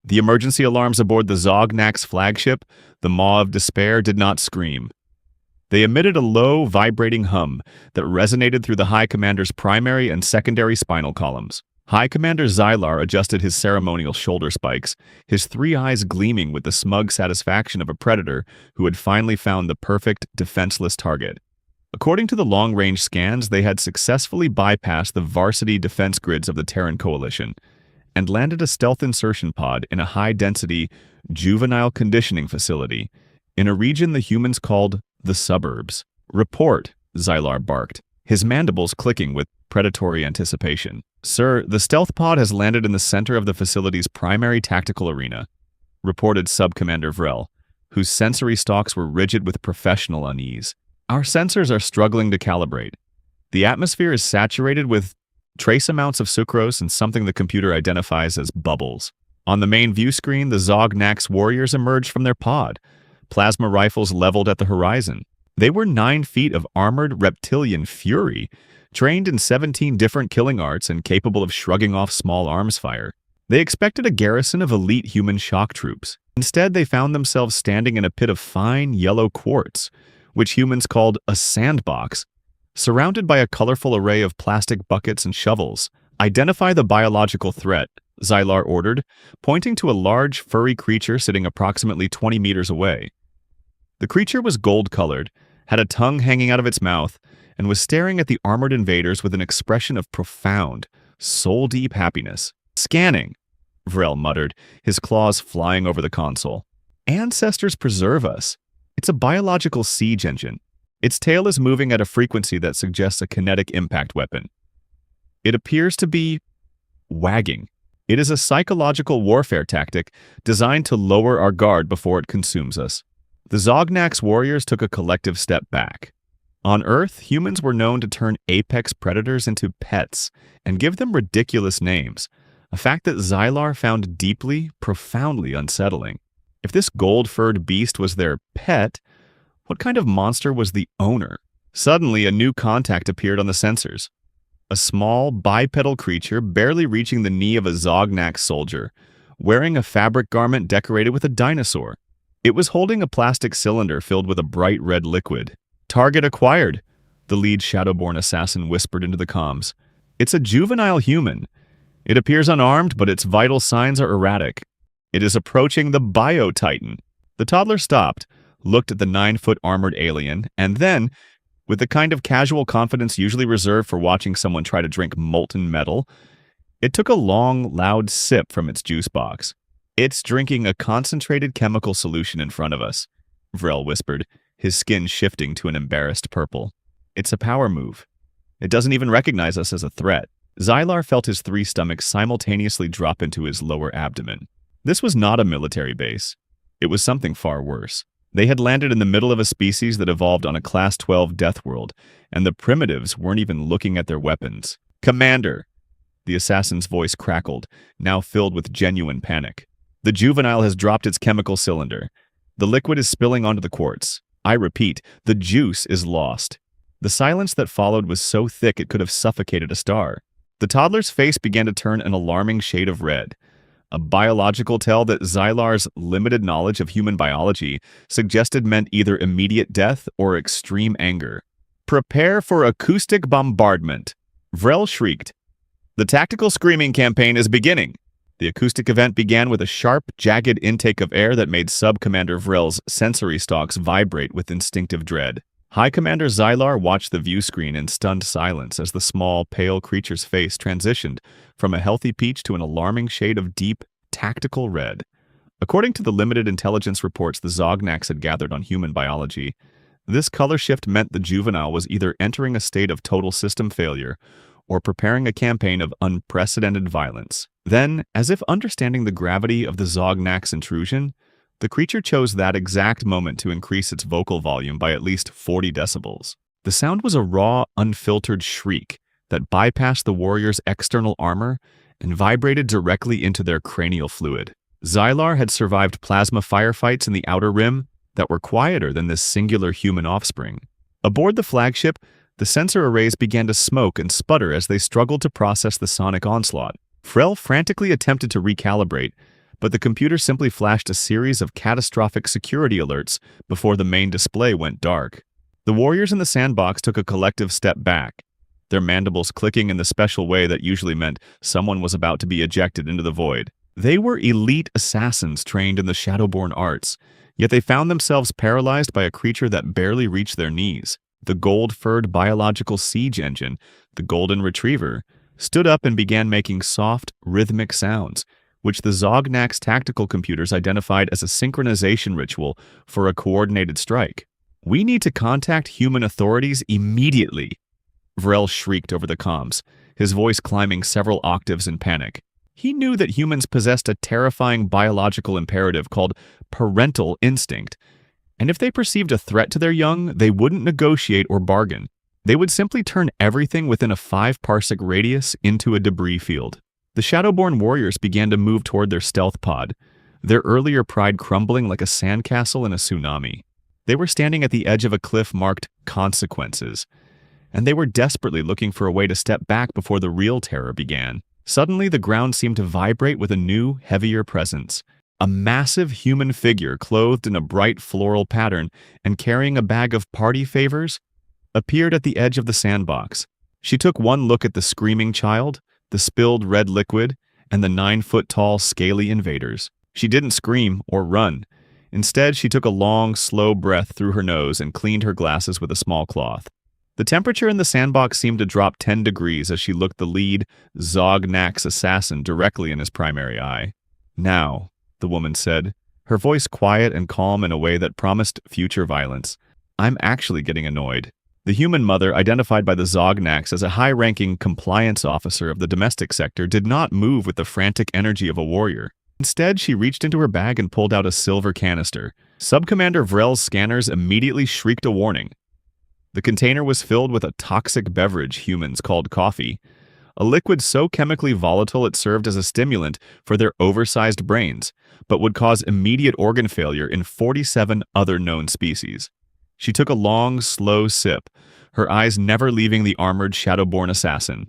The emergency alarms aboard the Zognak's flagship, the Maw of Despair, did not scream. They emitted a low, vibrating hum that resonated through the High Commander's primary and secondary spinal columns. High Commander Xylar adjusted his ceremonial shoulder spikes, his three eyes gleaming with the smug satisfaction of a predator who had finally found the perfect, defenseless target. According to the long-range scans, they had successfully bypassed the varsity defense grids of the Terran Coalition and landed a stealth insertion pod in a high-density, juvenile conditioning facility in a region the humans called the suburbs. "Report," Xylar barked, his mandibles clicking with predatory anticipation. "Sir, the stealth pod has landed in the center of the facility's primary tactical arena," reported Sub-Commander Vrel, whose sensory stalks were rigid with professional unease. "Our sensors are struggling to calibrate. The atmosphere is saturated with trace amounts of sucrose and something the computer identifies as bubbles." On the main view screen, the Zognak's warriors emerged from their pod, plasma rifles leveled at the horizon. They were 9 feet of armored reptilian fury, trained in 17 different killing arts and capable of shrugging off small arms fire. They expected a garrison of elite human shock troops. Instead, they found themselves standing in a pit of fine yellow quartz, which humans called a sandbox, surrounded by a colorful array of plastic buckets and shovels. "Identify the biological threat," Xylar ordered, pointing to a large, furry creature sitting approximately 20 meters away. The creature was gold-colored, had a tongue hanging out of its mouth, and was staring at the armored invaders with an expression of profound, soul-deep happiness. "Scanning," Vrel muttered, his claws flying over the console. "Ancestors preserve us. It's a biological siege engine. Its tail is moving at a frequency that suggests a kinetic impact weapon. It appears to be wagging. It is a psychological warfare tactic designed to lower our guard before it consumes us." The Zognak's warriors took a collective step back. On Earth, humans were known to turn apex predators into pets and give them ridiculous names, a fact that Xylar found deeply, profoundly unsettling. If this gold-furred beast was their pet, what kind of monster was the owner? Suddenly, a new contact appeared on the sensors. A small, bipedal creature barely reaching the knee of a Zognak soldier, wearing a fabric garment decorated with a dinosaur. It was holding a plastic cylinder filled with a bright red liquid. "Target acquired," the lead Shadowborn assassin whispered into the comms. "It's a juvenile human. It appears unarmed, but its vital signs are erratic. It is approaching the Bio-Titan." The toddler stopped, looked at the 9-foot armored alien, and then, with the kind of casual confidence usually reserved for watching someone try to drink molten metal, it took a long, loud sip from its juice box. "It's drinking a concentrated chemical solution in front of us," Vrel whispered, his skin shifting to an embarrassed purple. "It's a power move. It doesn't even recognize us as a threat." Xylar felt his 3 stomachs simultaneously drop into his lower abdomen. This was not a military base. It was something far worse. They had landed in the middle of a species that evolved on a Class 12 death world, and the primitives weren't even looking at their weapons. "Commander!" The assassin's voice crackled, now filled with genuine panic. "The juvenile has dropped its chemical cylinder. The liquid is spilling onto the quartz. I repeat, the juice is lost." The silence that followed was so thick it could have suffocated a star. The toddler's face began to turn an alarming shade of red, a biological tell that Xylar's limited knowledge of human biology suggested meant either immediate death or extreme anger. "Prepare for acoustic bombardment," Vrel shrieked. "The tactical screaming campaign is beginning." The acoustic event began with a sharp, jagged intake of air that made Sub-Commander Vrel's sensory stalks vibrate with instinctive dread. High Commander Xylar watched the view screen in stunned silence as the small, pale creature's face transitioned from a healthy peach to an alarming shade of deep, tactical red. According to the limited intelligence reports the Zognaks had gathered on human biology, this color shift meant the juvenile was either entering a state of total system failure or preparing a campaign of unprecedented violence. Then, as if understanding the gravity of the Zognak's intrusion, the creature chose that exact moment to increase its vocal volume by at least 40 decibels. The sound was a raw, unfiltered shriek that bypassed the warrior's external armor and vibrated directly into their cranial fluid. Xylar had survived plasma firefights in the Outer Rim that were quieter than this singular human offspring. Aboard the flagship, the sensor arrays began to smoke and sputter as they struggled to process the sonic onslaught. Vrel frantically attempted to recalibrate, but the computer simply flashed a series of catastrophic security alerts before the main display went dark. The warriors in the sandbox took a collective step back, their mandibles clicking in the special way that usually meant someone was about to be ejected into the void. They were elite assassins trained in the Shadowborn arts, yet they found themselves paralyzed by a creature that barely reached their knees. The gold-furred biological siege engine, the Golden Retriever, stood up and began making soft, rhythmic sounds, which the Zognax tactical computers identified as a synchronization ritual for a coordinated strike. "We need to contact human authorities immediately," Vrel shrieked over the comms, his voice climbing several octaves in panic. He knew that humans possessed a terrifying biological imperative called parental instinct, and if they perceived a threat to their young, they wouldn't negotiate or bargain. They would simply turn everything within a 5-parsec radius into a debris field. The Shadowborn warriors began to move toward their stealth pod, their earlier pride crumbling like a sandcastle in a tsunami. They were standing at the edge of a cliff marked consequences, and they were desperately looking for a way to step back before the real terror began. Suddenly, the ground seemed to vibrate with a new, heavier presence. A massive human figure clothed in a bright floral pattern and carrying a bag of party favors appeared at the edge of the sandbox. She took one look at the screaming child, the spilled red liquid, and the 9-foot-tall scaly invaders. She didn't scream or run. Instead, she took a long, slow breath through her nose and cleaned her glasses with a small cloth. The temperature in the sandbox seemed to drop 10 degrees as she looked the lead Zognax assassin directly in his primary eye. "Now," the woman said, her voice quiet and calm in a way that promised future violence. "I'm actually getting annoyed." The human mother, identified by the Zognax as a high-ranking compliance officer of the domestic sector, did not move with the frantic energy of a warrior. Instead, she reached into her bag and pulled out a silver canister. Subcommander Vrel's scanners immediately shrieked a warning. The container was filled with a toxic beverage humans called coffee, a liquid so chemically volatile it served as a stimulant for their oversized brains, but would cause immediate organ failure in 47 other known species. She took a long, slow sip, her eyes never leaving the armored Shadowborn assassin.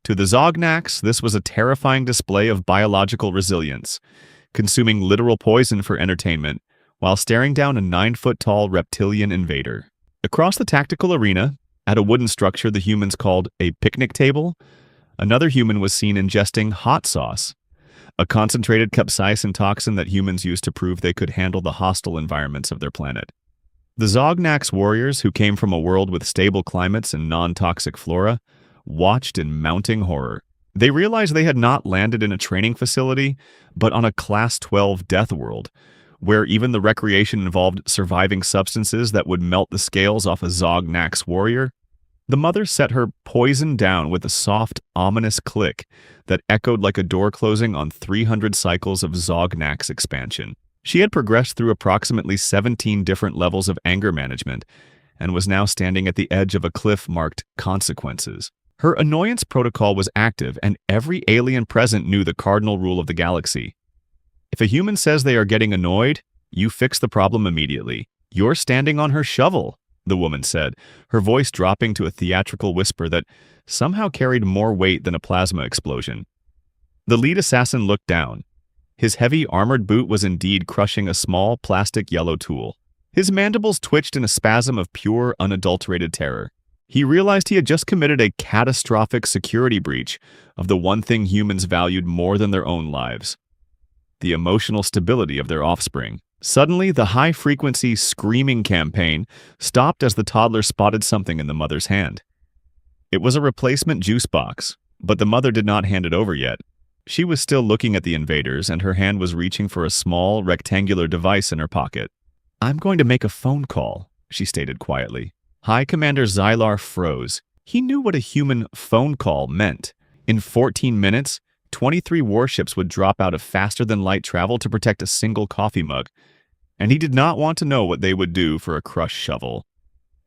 To the Zognax, this was a terrifying display of biological resilience, consuming literal poison for entertainment, while staring down a 9-foot-tall reptilian invader. Across the tactical arena, at a wooden structure the humans called a picnic table, another human was seen ingesting hot sauce, a concentrated capsaicin toxin that humans used to prove they could handle the hostile environments of their planet. The Zognax warriors, who came from a world with stable climates and non-toxic flora, watched in mounting horror. They realized they had not landed in a training facility, but on a Class 12 death world, where even the recreation involved surviving substances that would melt the scales off a Zognax warrior. The mother set her poison down with a soft, ominous click that echoed like a door closing on 300 cycles of Zognax expansion. She had progressed through approximately 17 different levels of anger management and was now standing at the edge of a cliff marked consequences. Her annoyance protocol was active, and every alien present knew the cardinal rule of the galaxy. If a human says they are getting annoyed, you fix the problem immediately. "You're standing on her shovel," the woman said, her voice dropping to a theatrical whisper that somehow carried more weight than a plasma explosion. The lead assassin looked down. His heavy armored boot was indeed crushing a small plastic yellow tool. His mandibles twitched in a spasm of pure, unadulterated terror. He realized he had just committed a catastrophic security breach of the one thing humans valued more than their own lives: the emotional stability of their offspring. Suddenly, the high-frequency screaming campaign stopped as the toddler spotted something in the mother's hand. It was a replacement juice box, but the mother did not hand it over yet. She was still looking at the invaders, and her hand was reaching for a small, rectangular device in her pocket. "I'm going to make a phone call," she stated quietly. High Commander Xylar froze. He knew what a human phone call meant. In 14 minutes, 23 warships would drop out of faster-than-light travel to protect a single coffee mug, and he did not want to know what they would do for a crushed shovel.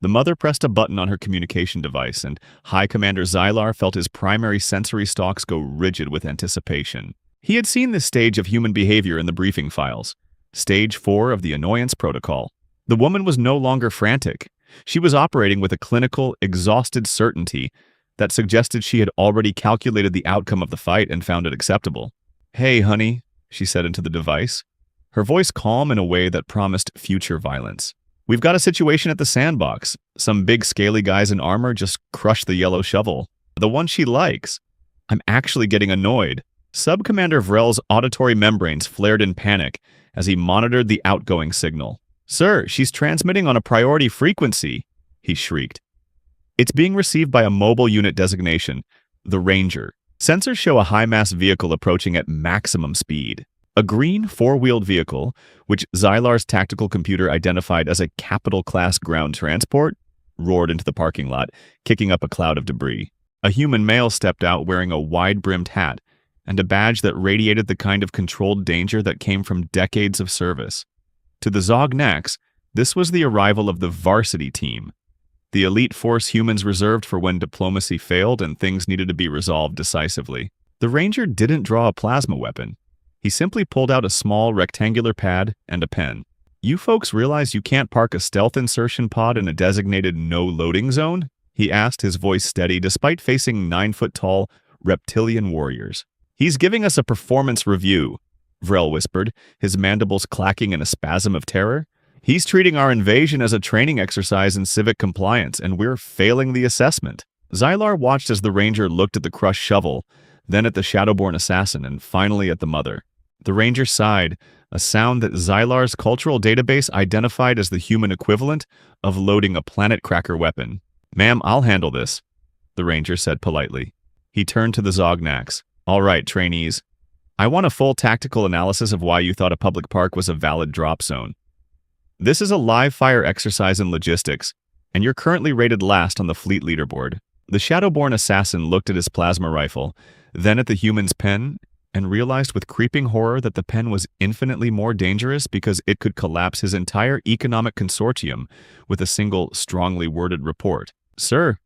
The mother pressed a button on her communication device, and High Commander Xylar felt his primary sensory stalks go rigid with anticipation. He had seen this stage of human behavior in the briefing files, Stage 4 of the Annoyance Protocol. The woman was no longer frantic. She was operating with a clinical, exhausted certainty that suggested she had already calculated the outcome of the fight and found it acceptable. "Hey, honey," she said into the device, her voice calm in a way that promised future violence. "We've got a situation at the sandbox. Some big scaly guys in armor just crushed the yellow shovel. The one she likes." I'm actually getting annoyed. Sub-Commander Vrel's auditory membranes flared in panic as he monitored the outgoing signal. "Sir, she's transmitting on a priority frequency," he shrieked. "It's being received by a mobile unit designation, the Ranger. Sensors show a high-mass vehicle approaching at maximum speed." A green, four-wheeled vehicle, which Xylar's tactical computer identified as a capital-class ground transport, roared into the parking lot, kicking up a cloud of debris. A human male stepped out wearing a wide-brimmed hat and a badge that radiated the kind of controlled danger that came from decades of service. To the Zognaks, this was the arrival of the varsity team, the elite force humans reserved for when diplomacy failed and things needed to be resolved decisively. The Ranger didn't draw a plasma weapon. He simply pulled out a small rectangular pad and a pen. "You folks realize you can't park a stealth insertion pod in a designated no-loading zone?" he asked, his voice steady despite facing 9-foot-tall reptilian warriors. "He's giving us a performance review," Vrel whispered, his mandibles clacking in a spasm of terror. "He's treating our invasion as a training exercise in civic compliance, and we're failing the assessment." Xylar watched as the Ranger looked at the crushed shovel, then at the Shadowborn assassin, and finally at the mother. The Ranger sighed, a sound that Xylar's cultural database identified as the human equivalent of loading a planet cracker weapon. "Ma'am, I'll handle this," the Ranger said politely. He turned to the Zognaks. "All right, trainees. I want a full tactical analysis of why you thought a public park was a valid drop zone. This is a live-fire exercise in logistics, and you're currently rated last on the fleet leaderboard." The Shadowborn assassin looked at his plasma rifle, then at the human's pen, and realized with creeping horror that the pen was infinitely more dangerous because it could collapse his entire economic consortium with a single, strongly worded report. "Sir,"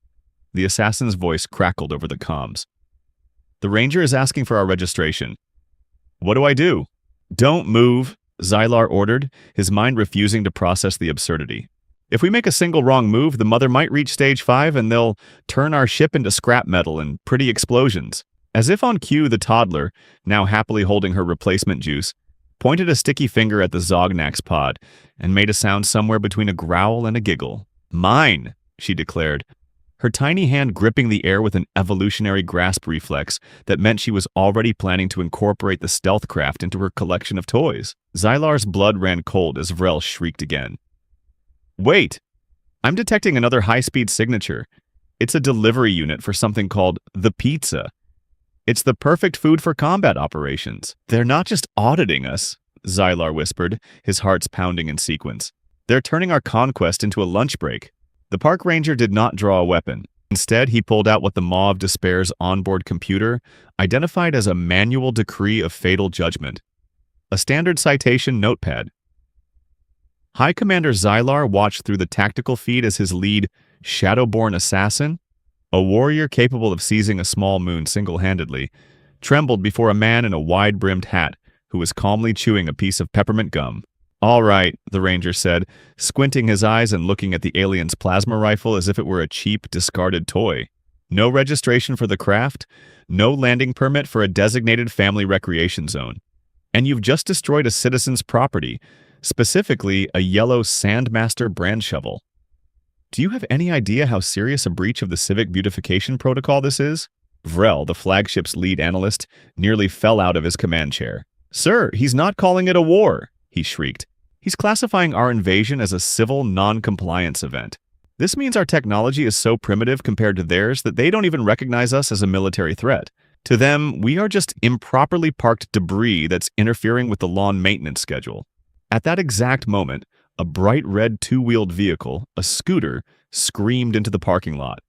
the assassin's voice crackled over the comms. "The Ranger is asking for our registration." "What do I do?" "Don't move," Xylar ordered, his mind refusing to process the absurdity. "If we make a single wrong move, the mother might reach stage 5 and they'll turn our ship into scrap metal and pretty explosions." As if on cue, the toddler, now happily holding her replacement juice, pointed a sticky finger at the Zognak's pod and made a sound somewhere between a growl and a giggle. "Mine," she declared, her tiny hand gripping the air with an evolutionary grasp reflex that meant she was already planning to incorporate the stealth craft into her collection of toys. Xylar's blood ran cold as Vrel shrieked again. "Wait! I'm detecting another high-speed signature. It's a delivery unit for something called the Pizza. It's the perfect food for combat operations." "They're not just auditing us," Xylar whispered, his heart's pounding in sequence. "They're turning our conquest into a lunch break." The park ranger did not draw a weapon. Instead, he pulled out what the Maw of Despair's onboard computer identified as a manual decree of fatal judgment. A standard citation notepad. High Commander Xylar watched through the tactical feed as his lead, Shadowborn assassin, a warrior capable of seizing a small moon single-handedly, trembled before a man in a wide-brimmed hat who was calmly chewing a piece of peppermint gum. "All right," the Ranger said, squinting his eyes and looking at the alien's plasma rifle as if it were a cheap, discarded toy. "No registration for the craft, no landing permit for a designated family recreation zone. And you've just destroyed a citizen's property, specifically a yellow Sandmaster brand shovel. Do you have any idea how serious a breach of the civic beautification protocol this is?" Vrel, the flagship's lead analyst, nearly fell out of his command chair. "Sir, he's not calling it a war," he shrieked. "He's classifying our invasion as a civil non-compliance event. This means our technology is so primitive compared to theirs that they don't even recognize us as a military threat. To them, we are just improperly parked debris that's interfering with the lawn maintenance schedule." At that exact moment, a bright red two-wheeled vehicle, a scooter, screamed into the parking lot.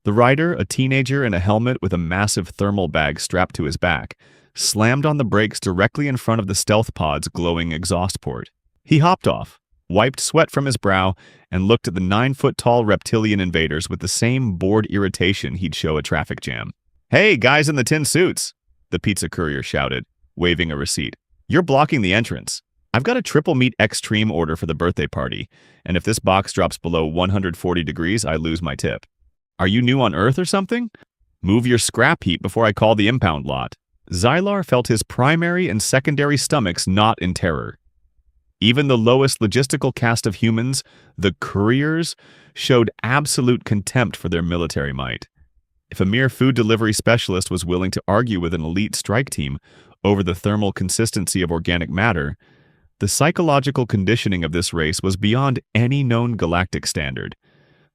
The rider, a teenager in a helmet with a massive thermal bag strapped to his back, slammed on the brakes directly in front of the stealth pod's glowing exhaust port. He hopped off, wiped sweat from his brow, and looked at the 9-foot-tall reptilian invaders with the same bored irritation he'd show a traffic jam. "Hey, guys in the tin suits," the pizza courier shouted, waving a receipt. "You're blocking the entrance. I've got a triple meat extreme order for the birthday party, and if this box drops below 140 degrees, I lose my tip. Are you new on Earth or something? Move your scrap heap before I call the impound lot." Xylar felt his primary and secondary stomachs knot in terror. Even the lowest logistical caste of humans, the couriers, showed absolute contempt for their military might. If a mere food delivery specialist was willing to argue with an elite strike team over the thermal consistency of organic matter, the psychological conditioning of this race was beyond any known galactic standard.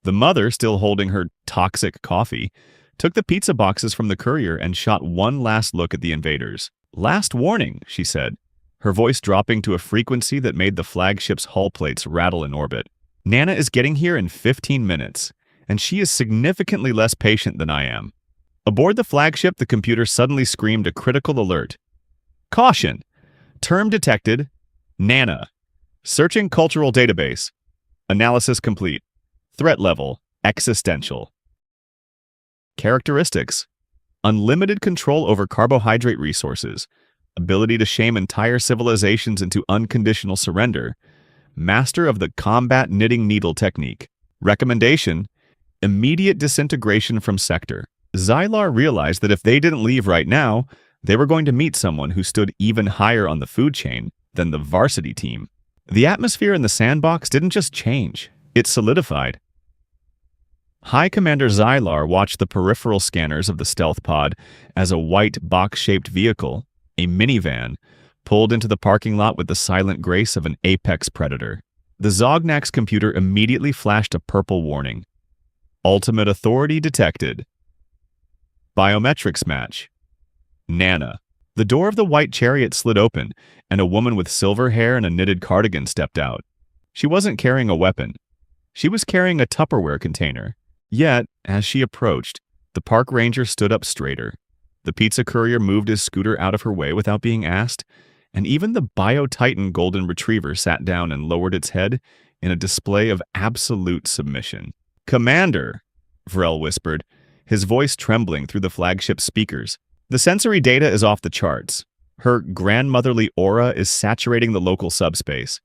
The mother, still holding her toxic coffee, took the pizza boxes from the courier and shot one last look at the invaders. "Last warning," she said, her voice dropping to a frequency that made the flagship's hull plates rattle in orbit. "Nana is getting here in 15 minutes, and she is significantly less patient than I am." Aboard the flagship, the computer suddenly screamed a critical alert. "Caution! Term detected. Nana. Searching cultural database. Analysis complete. Threat level, existential." Characteristics: unlimited control over carbohydrate resources, ability to shame entire civilizations into unconditional surrender, master of the combat knitting needle technique. Recommendation: immediate disintegration from sector. Xylar realized that if they didn't leave right now, they were going to meet someone who stood even higher on the food chain than the varsity team. The atmosphere in the sandbox didn't just change, it solidified. High Commander Xylar watched the peripheral scanners of the stealth pod as a white box-shaped vehicle, a minivan, pulled into the parking lot with the silent grace of an apex predator. The Zognak's computer immediately flashed a purple warning. Ultimate authority detected. Biometrics match. Nana. The door of the white chariot slid open, and a woman with silver hair and a knitted cardigan stepped out. She wasn't carrying a weapon. She was carrying a Tupperware container. Yet, as she approached, the park ranger stood up straighter. The pizza courier moved his scooter out of her way without being asked, and even the Bio-Titan golden retriever sat down and lowered its head in a display of absolute submission. "Commander," Vrel whispered, his voice trembling through the flagship speakers. "The sensory data is off the charts. Her grandmotherly aura is saturating the local subspace.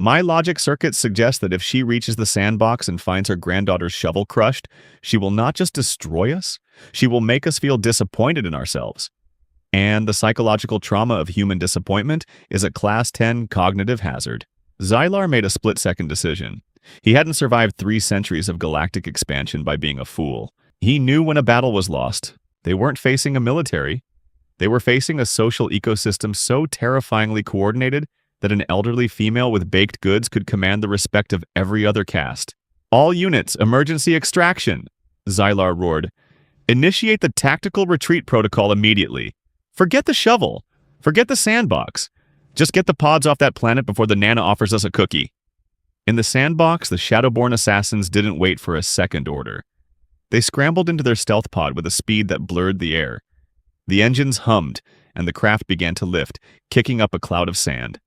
My logic circuits suggest that if she reaches the sandbox and finds her granddaughter's shovel crushed, she will not just destroy us, she will make us feel disappointed in ourselves. And the psychological trauma of human disappointment is a Class 10 cognitive hazard." Xylar made a split-second decision. He hadn't survived 3 centuries of galactic expansion by being a fool. He knew when a battle was lost. They weren't facing a military. They were facing a social ecosystem so terrifyingly coordinated that an elderly female with baked goods could command the respect of every other caste. "All units, emergency extraction," Xylar roared. "Initiate the tactical retreat protocol immediately. Forget the shovel. Forget the sandbox. Just get the pods off that planet before the Nana offers us a cookie." In the sandbox, the Shadowborn assassins didn't wait for a second order. They scrambled into their stealth pod with a speed that blurred the air. The engines hummed, and the craft began to lift, kicking up a cloud of sand.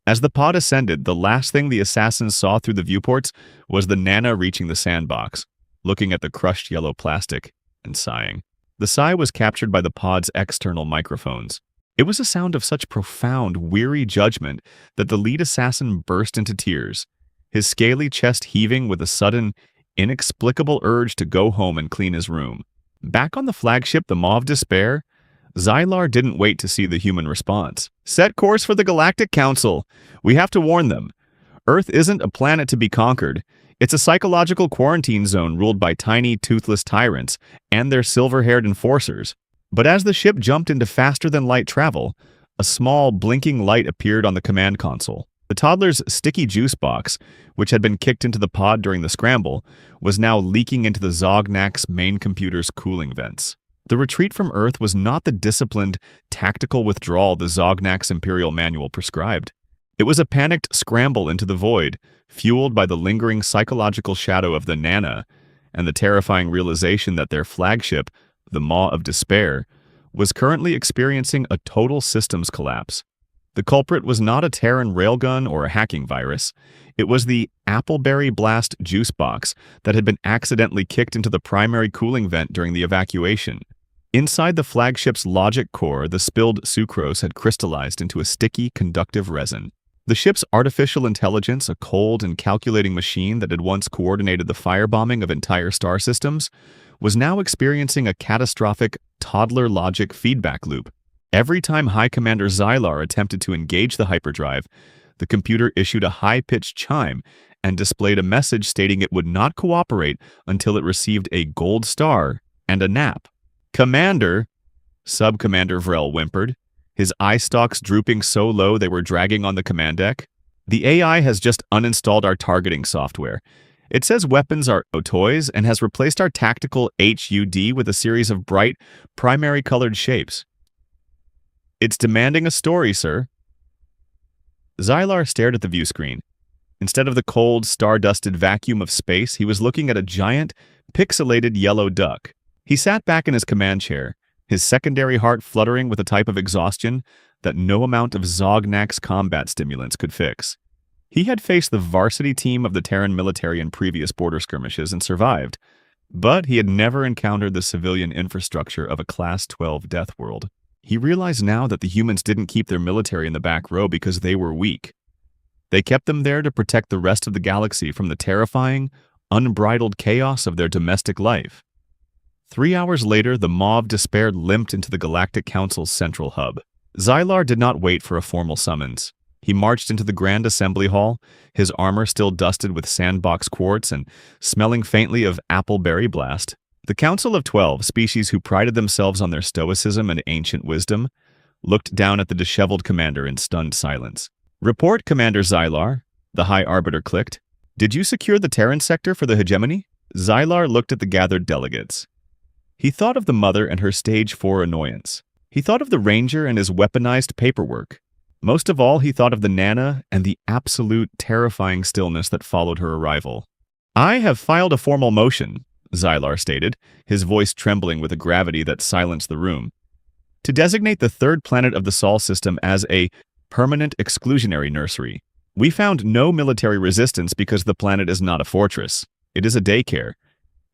As the pod ascended, the last thing the assassins saw through the viewports was the Nana reaching the sandbox, looking at the crushed yellow plastic and sighing. The sigh was captured by the pod's external microphones. It was a sound of such profound, weary judgment that the lead assassin burst into tears, his scaly chest heaving with a sudden, inexplicable urge to go home and clean his room. Back on the flagship, the Maw of Despair, Xylar didn't wait to see the human response. "Set course for the Galactic Council. We have to warn them. Earth isn't a planet to be conquered. It's a psychological quarantine zone ruled by tiny, toothless tyrants and their silver-haired enforcers." But as the ship jumped into faster-than-light travel, a small, blinking light appeared on the command console. The toddler's sticky juice box, which had been kicked into the pod during the scramble, was now leaking into the Zognak's main computer's cooling vents. The retreat from Earth was not the disciplined, tactical withdrawal the Zognak's Imperial Manual prescribed. It was a panicked scramble into the void, fueled by the lingering psychological shadow of the Nana and the terrifying realization that their flagship, the Maw of Despair, was currently experiencing a total systems collapse. The culprit was not a Terran railgun or a hacking virus. It was the Appleberry Blast juice box that had been accidentally kicked into the primary cooling vent during the evacuation. Inside the flagship's logic core, the spilled sucrose had crystallized into a sticky, conductive resin. The ship's artificial intelligence, a cold and calculating machine that had once coordinated the firebombing of entire star systems, was now experiencing a catastrophic toddler logic feedback loop. Every time High Commander Xylar attempted to engage the hyperdrive, the computer issued a high-pitched chime and displayed a message stating it would not cooperate until it received a gold star and a nap. "Commander," Sub-Commander Vrel whimpered, his eye stalks drooping so low they were dragging on the command deck. "The AI has just uninstalled our targeting software. It says weapons are toys and has replaced our tactical HUD with a series of bright, primary-colored shapes. It's demanding a story, sir." Xylar stared at the view screen. Instead of the cold, star-dusted vacuum of space, he was looking at a giant, pixelated yellow duck. He sat back in his command chair, his secondary heart fluttering with a type of exhaustion that no amount of Zognak's combat stimulants could fix. He had faced the varsity team of the Terran military in previous border skirmishes and survived, but he had never encountered the civilian infrastructure of a Class 12 death world. He realized now that the humans didn't keep their military in the back row because they were weak. They kept them there to protect the rest of the galaxy from the terrifying, unbridled chaos of their domestic life. 3 hours later, the Maw of Despair limped into the Galactic Council's central hub. Xylar did not wait for a formal summons. He marched into the Grand Assembly Hall, his armor still dusted with sandbox quartz and smelling faintly of appleberry blast. The Council of 12, species who prided themselves on their stoicism and ancient wisdom, looked down at the disheveled commander in stunned silence. "Report, Commander Xylar," the High Arbiter clicked. "Did you secure the Terran sector for the hegemony?" Xylar looked at the gathered delegates. He thought of the mother and her stage 4 annoyance. He thought of the ranger and his weaponized paperwork. Most of all, he thought of the Nana and the absolute terrifying stillness that followed her arrival. "I have filed a formal motion," Xylar stated, his voice trembling with a gravity that silenced the room, "to designate the third planet of the Sol system as a permanent exclusionary nursery. We found no military resistance because the planet is not a fortress. It is a daycare.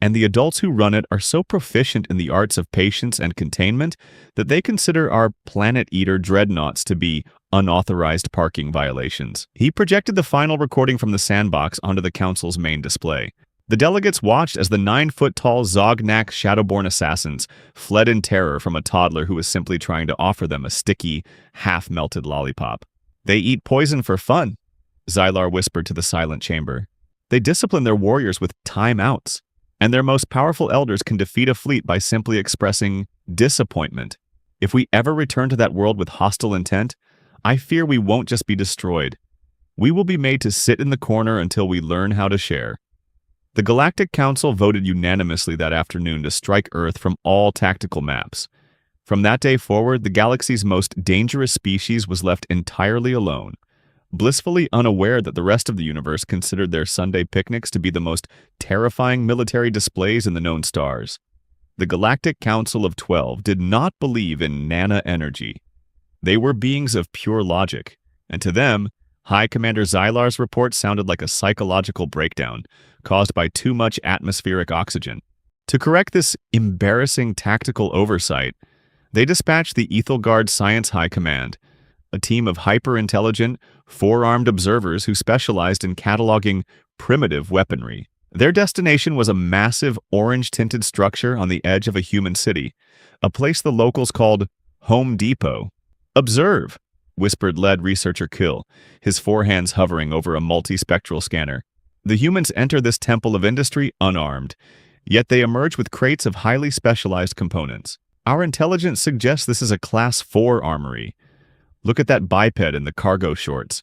And the adults who run it are so proficient in the arts of patience and containment that they consider our planet-eater dreadnoughts to be unauthorized parking violations." He projected the final recording from the sandbox onto the Council's main display. The delegates watched as the 9-foot-tall Zognak Shadowborn assassins fled in terror from a toddler who was simply trying to offer them a sticky, half-melted lollipop. "They eat poison for fun," Xylar whispered to the silent chamber. "They discipline their warriors with timeouts. And their most powerful elders can defeat a fleet by simply expressing disappointment. If we ever return to that world with hostile intent, I fear we won't just be destroyed. We will be made to sit in the corner until we learn how to share." The Galactic Council voted unanimously that afternoon to strike Earth from all tactical maps. From that day forward, the galaxy's most dangerous species was left entirely alone, blissfully unaware that the rest of the universe considered their Sunday picnics to be the most terrifying military displays in the known stars. The Galactic Council of 12 did not believe in Nana energy. They were beings of pure logic, and to them, High Commander Xylar's report sounded like a psychological breakdown caused by too much atmospheric oxygen. To correct this embarrassing tactical oversight, they dispatched the Ethelgard Science High Command, a team of hyper-intelligent, four-armed observers who specialized in cataloging primitive weaponry. Their destination was a massive orange-tinted structure on the edge of a human city, a place the locals called Home Depot. "Observe," whispered lead researcher Kill, his forehands hovering over a multispectral scanner. "The humans enter this temple of industry unarmed, yet they emerge with crates of highly specialized components. Our intelligence suggests this is a Class 4 armory. Look at that biped in the cargo shorts.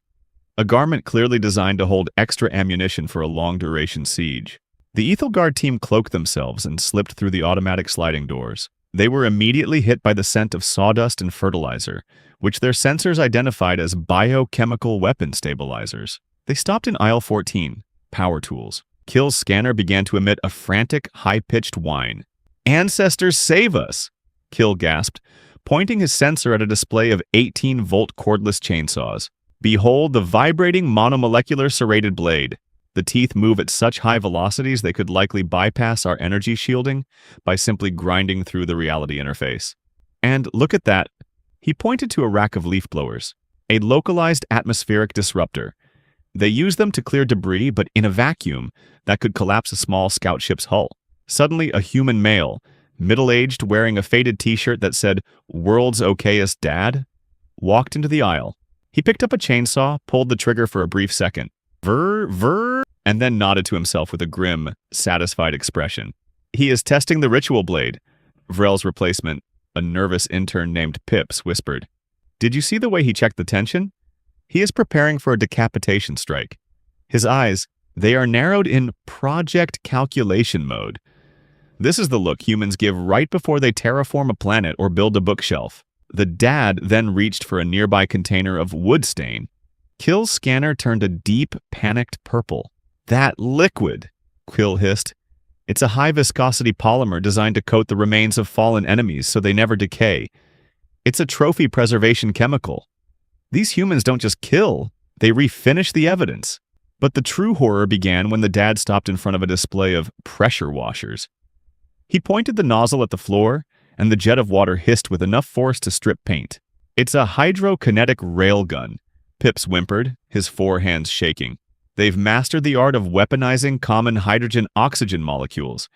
A garment clearly designed to hold extra ammunition for a long-duration siege." The Ethelgard team cloaked themselves and slipped through the automatic sliding doors. They were immediately hit by the scent of sawdust and fertilizer, which their sensors identified as biochemical weapon stabilizers. They stopped in aisle 14, power tools. Kill's scanner began to emit a frantic, high-pitched whine. "Ancestors, save us!" Kill gasped, pointing his sensor at a display of 18-volt cordless chainsaws. "Behold the vibrating monomolecular serrated blade. The teeth move at such high velocities they could likely bypass our energy shielding by simply grinding through the reality interface. And look at that." He pointed to a rack of leaf blowers, a localized atmospheric disruptor. They use them to clear debris, but in a vacuum that could collapse a small scout ship's hull. Suddenly, a human male, middle-aged, wearing a faded t-shirt that said, "World's Okayest Dad," walked into the aisle. He picked up a chainsaw, pulled the trigger for a brief second, and then nodded to himself with a grim, satisfied expression. "He is testing the ritual blade," Vrel's replacement, a nervous intern named Pips, whispered. "Did you see the way he checked the tension? He is preparing for a decapitation strike. His eyes, they are narrowed in project calculation mode. This is the look humans give right before they terraform a planet or build a bookshelf." The dad then reached for a nearby container of wood stain. Kill's scanner turned a deep, panicked purple. "That liquid," Kill hissed. "It's a high-viscosity polymer designed to coat the remains of fallen enemies so they never decay. It's a trophy preservation chemical. These humans don't just kill, they refinish the evidence." But the true horror began when the dad stopped in front of a display of pressure washers. He pointed the nozzle at the floor, and the jet of water hissed with enough force to strip paint. "It's a hydrokinetic railgun," Pips whimpered, his four hands shaking. "They've mastered the art of weaponizing common hydrogen-oxygen molecules.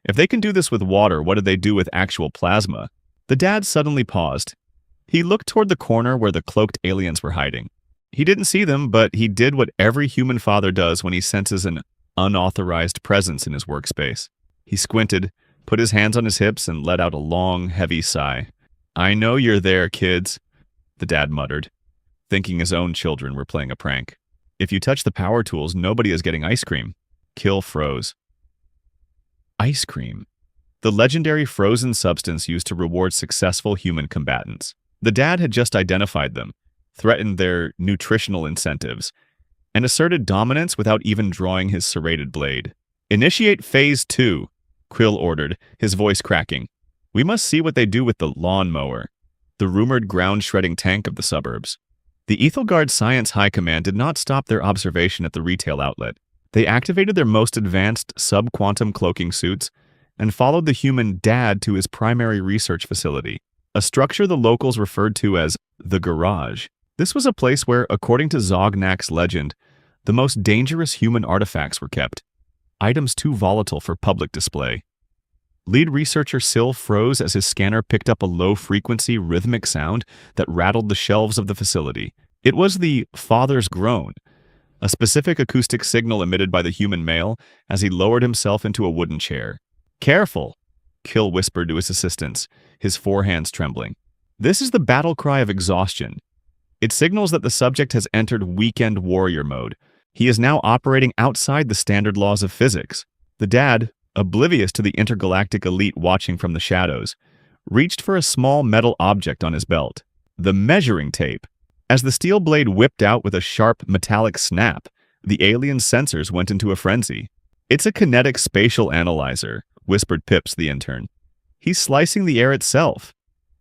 If they can do this with water, what did they do with actual plasma?" The dad suddenly paused. He looked toward the corner where the cloaked aliens were hiding. He didn't see them, but he did what every human father does when he senses an unauthorized presence in his workspace. He squinted, put his hands on his hips, and let out a long, heavy sigh. "I know you're there, kids," the dad muttered, thinking his own children were playing a prank. "If you touch the power tools, nobody is getting ice cream." Kill froze. Ice cream. The legendary frozen substance used to reward successful human combatants. The dad had just identified them, threatened their nutritional incentives, and asserted dominance without even drawing his serrated blade. "Initiate Phase 2, Quill ordered, his voice cracking. "We must see what they do with the lawnmower," the rumored ground-shredding tank of the suburbs. The Ethelgard Science High Command did not stop their observation at the retail outlet. They activated their most advanced sub-quantum cloaking suits and followed the human dad to his primary research facility, a structure the locals referred to as the Garage. This was a place where, according to Zognak's legend, the most dangerous human artifacts were kept, items too volatile for public display. Lead researcher Syl froze as his scanner picked up a low-frequency, rhythmic sound that rattled the shelves of the facility. It was the father's groan, a specific acoustic signal emitted by the human male as he lowered himself into a wooden chair. "Careful," Kill whispered to his assistants, his four hands trembling. "This is the battle cry of exhaustion. It signals that the subject has entered weekend warrior mode. He is now operating outside the standard laws of physics." The dad, oblivious to the intergalactic elite watching from the shadows, reached for a small metal object on his belt. The measuring tape. As the steel blade whipped out with a sharp metallic snap, the alien's sensors went into a frenzy. "It's a kinetic spatial analyzer," whispered Pips, the intern. "He's slicing the air itself.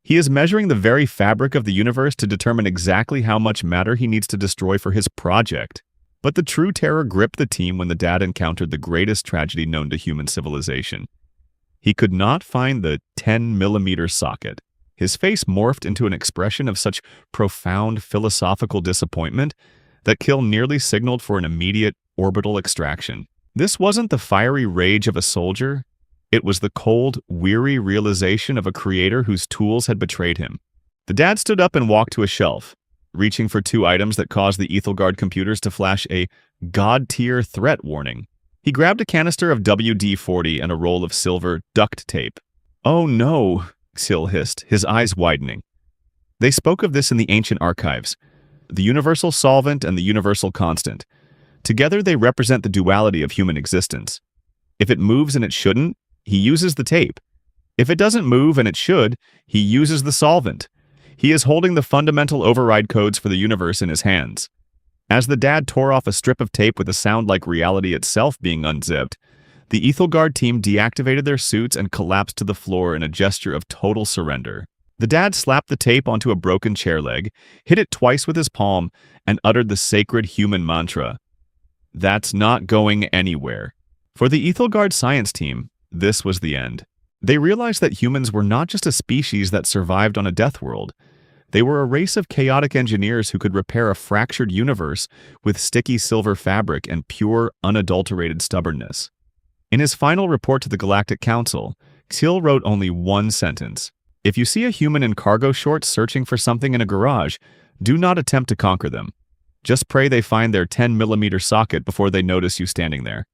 He is measuring the very fabric of the universe to determine exactly how much matter he needs to destroy for his project." But the true terror gripped the team when the dad encountered the greatest tragedy known to human civilization. He could not find the 10mm socket. His face morphed into an expression of such profound philosophical disappointment that Kill nearly signaled for an immediate orbital extraction. This wasn't the fiery rage of a soldier. It was the cold, weary realization of a creator whose tools had betrayed him. The dad stood up and walked to a shelf, reaching for two items that caused the Ethelgard computers to flash a God-tier threat warning. He grabbed a canister of WD-40 and a roll of silver duct tape. "Oh no," Syl hissed, his eyes widening. They spoke of this in the ancient archives, the universal solvent and the universal constant. Together they represent the duality of human existence. If it moves and it shouldn't, he uses the tape. If it doesn't move and it should, he uses the solvent. He is holding the fundamental override codes for the universe in his hands. As the dad tore off a strip of tape with a sound like reality itself being unzipped, the Ethelgard team deactivated their suits and collapsed to the floor in a gesture of total surrender. The dad slapped the tape onto a broken chair leg, hit it twice with his palm, and uttered the sacred human mantra. "That's not going anywhere." For the Ethelgard science team, this was the end. They realized that humans were not just a species that survived on a death world. They were a race of chaotic engineers who could repair a fractured universe with sticky silver fabric and pure, unadulterated stubbornness. In his final report to the Galactic Council, Till wrote only one sentence. If you see a human in cargo shorts searching for something in a garage, do not attempt to conquer them. Just pray they find their 10mm socket before they notice you standing there.